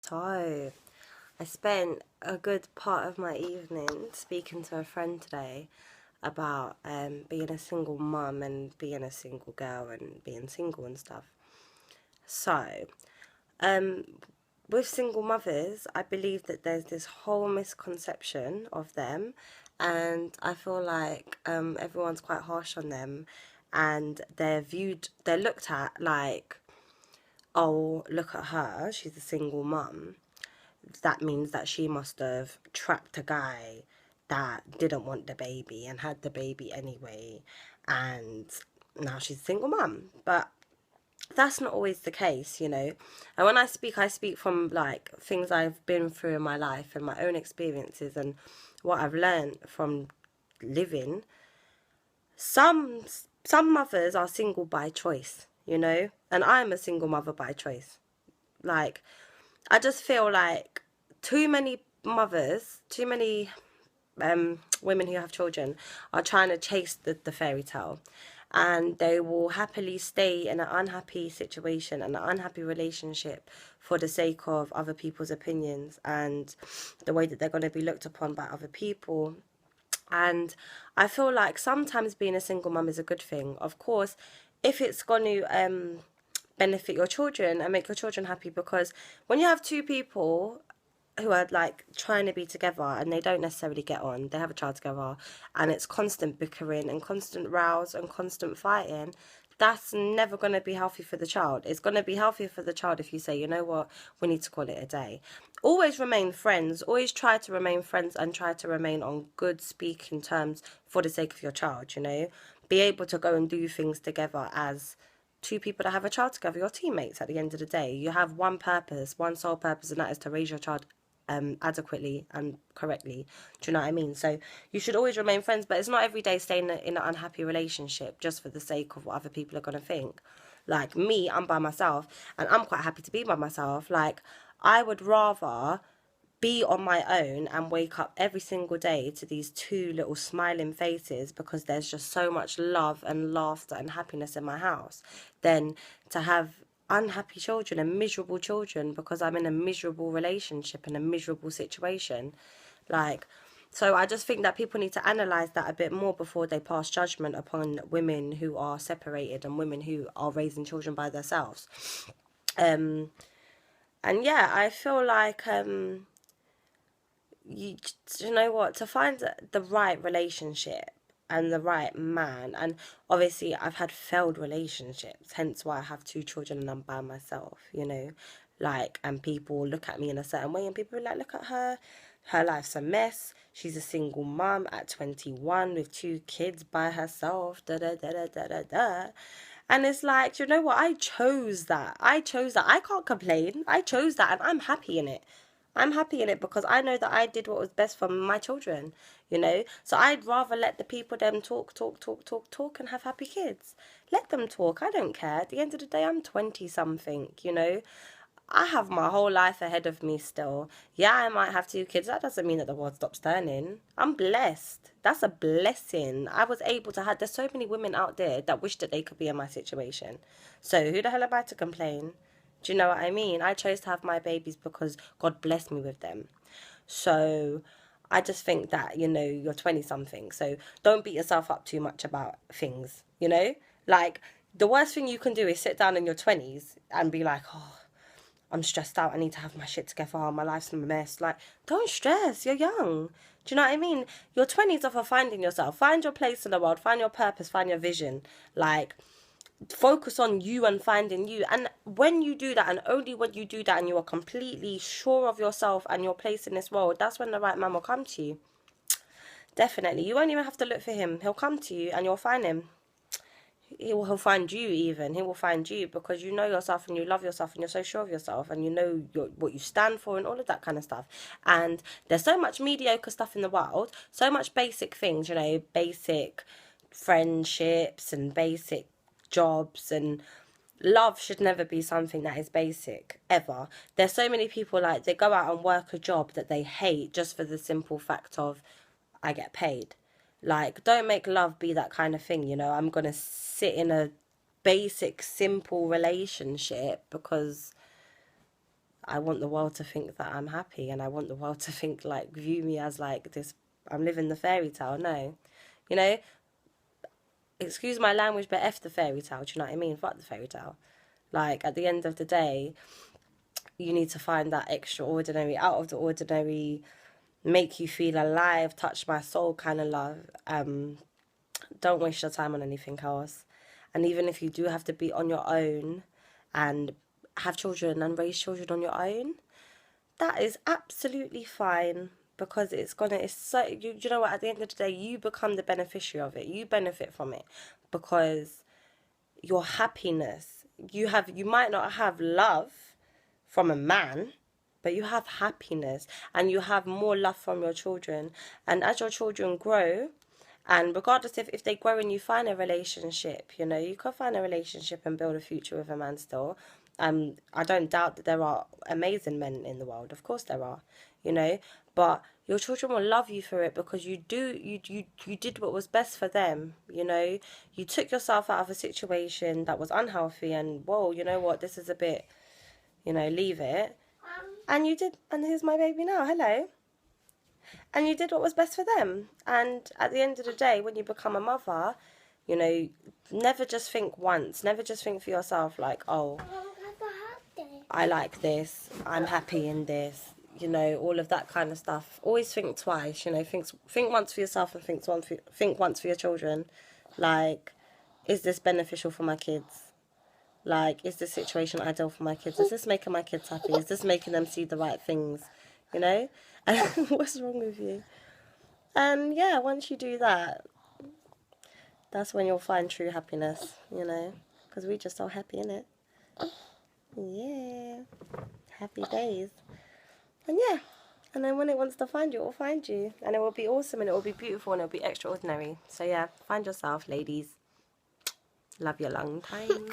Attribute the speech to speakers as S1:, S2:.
S1: So, I spent a good part of my evening speaking to a friend today about being a single mum and being a single girl and being single and stuff. So, um, with single mothers, I believe that there's this whole misconception of them, and I feel like everyone's quite harsh on them, and they're looked at like, oh, look at her, she's a single mum. That means that she must have trapped a guy that didn't want the baby and had the baby anyway, and now she's a single mum. But that's not always the case, you know. And when I speak from like things I've been through in my life and my own experiences and what I've learned from living. Some mothers are single by choice, you know, and I'm a single mother by choice. Like, I just feel like too many mothers, too many women who have children are trying to chase the fairy tale, and they will happily stay in an unhappy situation and an unhappy relationship for the sake of other people's opinions and the way that they're going to be looked upon by other people. And I feel like sometimes being a single mum is a good thing. Of course, if it's going to benefit your children and make your children happy, because when you have two people who are like trying to be together and they don't necessarily get on, they have a child together, and it's constant bickering and constant rows and constant fighting, that's never going to be healthy for the child. It's going to be healthier for the child if you say, you know what, we need to call it a day. Always remain friends. Always try to remain friends and try to remain on good speaking terms for the sake of your child, you know. Be able to go and do things together as two people that have a child together, your teammates at the end of the day. You have one purpose, one sole purpose, and that is to raise your child adequately and correctly. Do you know what I mean? So you should always remain friends, but it's not every day staying in an unhappy relationship just for the sake of what other people are going to think. Like me, I'm by myself and I'm quite happy to be by myself. Like, I would rather be on my own and wake up every single day to these two little smiling faces because there's just so much love and laughter and happiness in my house than to have unhappy children and miserable children because I'm in a miserable relationship and a miserable situation. Like, so I just think that people need to analyze that a bit more before they pass judgment upon women who are separated and women who are raising children by themselves. Um, and yeah, I feel like you, you know what, to find the right relationship and the right man, and obviously I've had failed relationships, hence why I have two children and I'm by myself, you know. Like, and people look at me in a certain way and people are like, look at her life's a mess, she's a single mum at 21 with two kids by herself, da da da da da da da. And it's like, you know what, I chose that, I can't complain, I chose that and I'm happy in it. I'm happy in it because I know that I did what was best for my children, you know? So I'd rather let the people them talk and have happy kids. Let them talk. I don't care. At the end of the day, I'm 20 something, you know? I have my whole life ahead of me still. Yeah, I might have two kids. That doesn't mean that the world stops turning. I'm blessed. That's a blessing. I was able to have, there's so many women out there that wish that they could be in my situation. So who the hell am I to complain? Do you know what I mean? I chose to have my babies because God blessed me with them. So I just think that, you know, you're 20 something. So don't beat yourself up too much about things, you know? Like, the worst thing you can do is sit down in your 20s and be like, oh, I'm stressed out. I need to have my shit together. Oh, my life's a mess. Like, don't stress. You're young. Do you know what I mean? Your 20s are for finding yourself. Find your place in the world. Find your purpose. Find your vision. Like, focus on you and finding you. And when you do that, and only when you do that and you are completely sure of yourself and your place in this world, that's when the right man will come to you. Definitely. You won't even have to look for him. He'll come to you and you'll find him. He'll find you even. He will find you because you know yourself and you love yourself and you're so sure of yourself and you know what you stand for and all of that kind of stuff. And there's so much mediocre stuff in the world, so much basic things, you know, basic friendships and basic jobs, and love should never be something that is basic, ever. There's so many people, like, they go out and work a job that they hate just for the simple fact of, I get paid. Like, don't make love be that kind of thing, you know. I'm gonna sit in a basic, simple relationship because I want the world to think that I'm happy, and I want the world to think, like, view me as, like, this, I'm living the fairy tale. No. You know, excuse my language, but F the fairy tale. Do you know what I mean? Fuck the fairy tale. Like, at the end of the day, you need to find that extraordinary, out of the ordinary, make you feel alive, touch my soul kind of love. Don't waste your time on anything else. And even if you do have to be on your own and have children and raise children on your own, that is absolutely fine, because it's so, you know what, at the end of the day, you become the beneficiary of it. You benefit from it, because your happiness, you might not have love from a man, but you have happiness, and you have more love from your children. And as your children grow, and regardless if they grow and you find a relationship, you know, you can find a relationship and build a future with a man still. I don't doubt that there are amazing men in the world. Of course there are, you know, but your children will love you for it, because you did what was best for them, you know. You took yourself out of a situation that was unhealthy, and whoa, you know what, this is a bit, you know, leave it. And you did, and here's my baby now, hello. And you did what was best for them. And at the end of the day, when you become a mother, you know, never just think once, never just think for yourself like, oh, I like this, I'm happy in this, you know, all of that kind of stuff. Always think twice, you know, think once for yourself, and think once for your children. Like, is this beneficial for my kids? Like, is this situation ideal for my kids? Is this making my kids happy? Is this making them see the right things? You know? And what's wrong with you? And yeah, once you do that, that's when you'll find true happiness, you know? Because we just so happy, innit? Yeah. Happy days. And yeah. And then when it wants to find you, it will find you. And it will be awesome, and it will be beautiful, and it will be extraordinary. So yeah, find yourself, ladies. Love you long time.